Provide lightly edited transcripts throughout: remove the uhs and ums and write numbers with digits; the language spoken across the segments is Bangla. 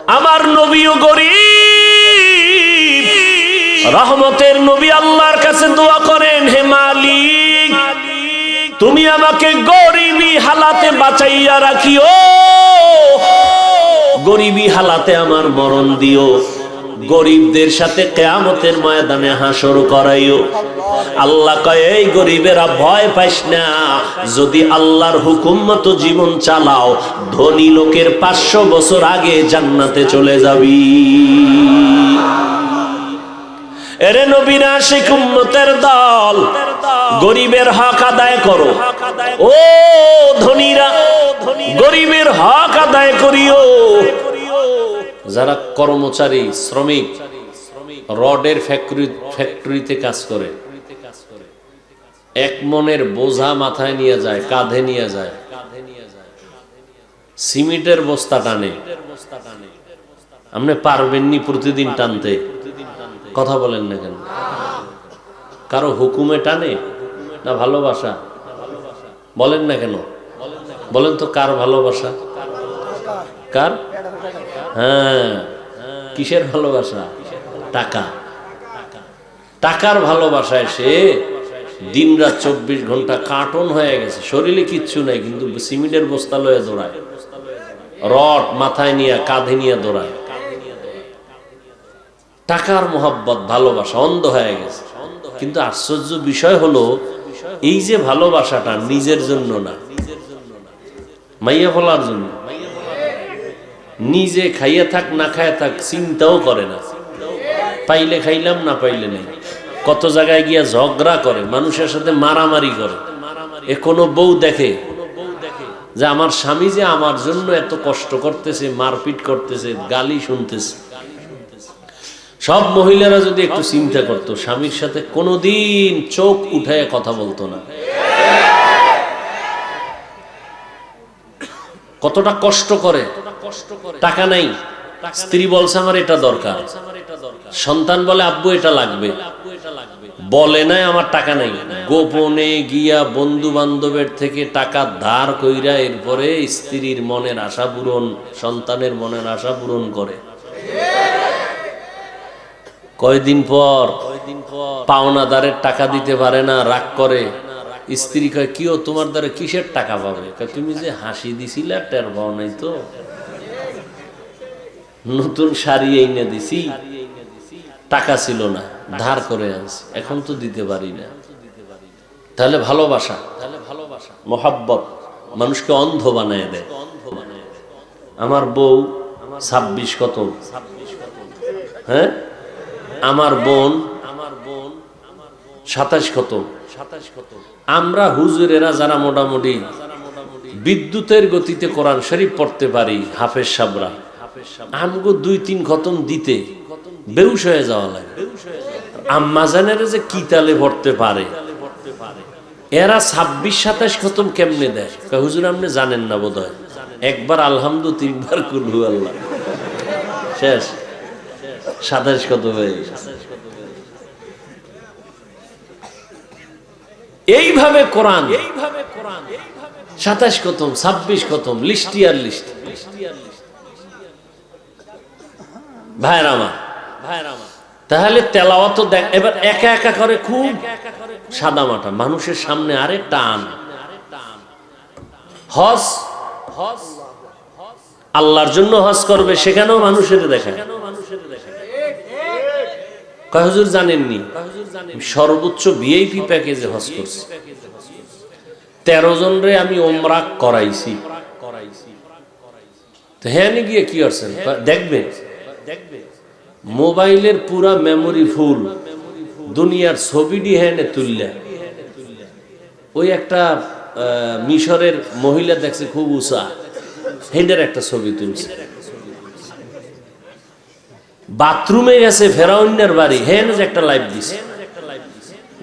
আমার নবীও গরিব, রহমতের নবী আল্লাহর কাছে দোয়া করেন, হে মালিক তুমি আমাকে গরিবী হালাতে বাঁচাইয়া রাখিও, গরিবী হালাতে আমার মরণ দিও, গরিবদের সাথে কিয়ামতের ময়দানে হাসর করাইও। আল্লাহ কয়, এই গরিবেরা ভয় পাইস না, যদি আল্লাহর হুকুম মতো জীবন চালাও ধনী লোকের 500 বছর আগে জান্নাতে চলে যাবি। এরে নবীর আশিক উম্মতের দল, গরিবের হক আদায় করো। ও ধনীরা, গরিবের হক আদায় করিও। যারা কর্মচারী শ্রমিক রডের ফ্যাক্টরিতে কাজ করে, 1 মনের বোঝা মাথায় নিয়ে যায়, কাঁধে নিয়ে যায়, সিমেন্টের বস্তা টানে, আপনি পারবেননি প্রতিদিন টানতে? কথা বলেন না কেন? কারো হুকুমে টানে না ভালোবাসা? বলেন না কেন? বলেন তো কার ভালোবাসা? কার? হ্যাঁ, কিসের ভালোবাসা? টাকা। টাকার ভালোবাসায় সে দিনরাত 24 ঘন্টা কার্টন হয়ে গেছে, শরীরে কিচ্ছু নাই, কিন্তু সিমেন্টের বস্তা লয়ে দৌড়ায়, রড মাথায় নিয়ে কাঁধে নিয়ে দৌড়ায়। টাকার মোহাব্বত, ভালোবাসা অন্ধ হয়ে গেছে। কিন্তু আশ্চর্য বিষয় হলো, এই যে ভালোবাসাটা নিজের জন্য না, মাইয়া ফলার জন্য। নিজে খাইয়া থাক না খাইয়া থাক চিন্তাও করে না, পাইলে খাইলাম না পাইলে নেই। কত জায়গায় গিয়া ঝগড়া করে, মানুষের সাথে মারামারি করে। এ কোনো বউ দেখে যে আমার স্বামী যে আমার জন্য এত কষ্ট করতেছে, মারপিট করতেছে, গালি শুনতেছে। সব মহিলারা যদি একটু চিন্তা করতো, স্বামীর সাথে কোনোদিন চোখ উঠায় কথা বলতো না। কতটা কষ্ট করে, টাকা নাই, স্ত্রী বলছে আমার এটা দরকার, সন্তান বলে আব্বু এটা লাগবে, বলে নাই আমার টাকা নাই, গোপনে গিয়া বন্ধু বান্ধবের থেকে টাকা ধার কইরা এরপরে স্ত্রীর মনের আশা পূরণ, সন্তানের মনের আশা পূরণ করে। কয়দিন পর পাওনাদারের টাকা দিতে পারে না, রাগ করে। স্ত্রী কয়, কিও তোমার দ্বারা কিসের টাকা পাবে? তুমি যে হাসি দিছিলা টের পাও নাই তো, নতুন শাড়ি এনে দিছি, টাকা ছিল না, ধার করে আনছি, এখন তো দিতে পারি না। তাহলে ভালোবাসা, মোহাব্বত মানুষকে অন্ধ বানায় দেয়। আমার বউ 26 কত, হ্যাঁ, আমার বোন 27 কত। আমরা হুজুরেরা যারা মোটামুটি বিদ্যুতের গতিতে কোরআন শরীফ পড়তে পারি, হাফেজ সাবরা, আমগো 2-3 খতম দিতে বেহুশ হয়ে যাওয়া লাগে। আম্মা জানেরা যে কি তালে পড়তে পারে, এরা 26-27 খতম কেমনে দেয়? হুজুর আপনি জানেন না বোধহয়, একবার আলহামদু, 3 বার কুলহু আল্লাহ, শেষ 27 কত হয়ে গেছে। এইভাবে কোরআন 27 খতম, 26 খতম, লিস্টি আর লিস্ট। ভাইরা আমার, তাহলে তেলাওয়াত দেখ, এবার একা একা করে খুব সাদা মাটা, মানুষের সামনে আরে টান। হজ, আল্লাহর জন্য হজ করবে, সেখানেও মানুষের দেখায়। কয় হুজুর জানেননি, সর্বোচ্চ ভিআইপি প্যাকেজে হজ করছি, 13 জন রে আমি ওমরা করাইছি। তো হ্যাঁ গিয়ে কি করছেন? দেখবে মোবাইলের পুরা মেমোরি ফুল, দুনিয়ার ছবিটি হ্যানে তুললে। ওই একটা মিশরের মহিলা দেখছে খুব উঁচা, হেডের একটা ছবি তুলছে। বাথরুমে গেছে ফেরাউনের বাড়ি, হ্যাঁ যে একটা লাইভ দিছে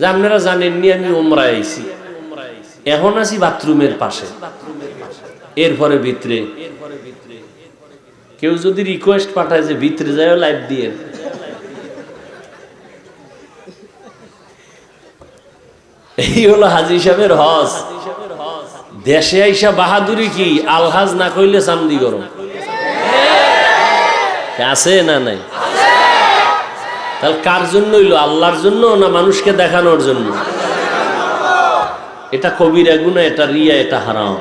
যে আপনারা জানেননি আমি ওমরায় আইছি, এখন আছি বাথরুমের পাশে। এরপরে ভিতরে কেউ যদি রিকোয়েস্ট পাঠায় যে ভিতরে যায় লাইভ দিয়ে, এই হলো হাজী সাহেবের হজ। দেশে আইসা বাহাদুরি কি, আলহাজ না কইলে চান্দি গরম। আছে না নাই? তাহলে কার জন্য হইলো? আল্লাহর জন্য না মানুষকে দেখানোর জন্য? এটা কবিরা গুনাহ, এটা রিয়া, এটা হারাম।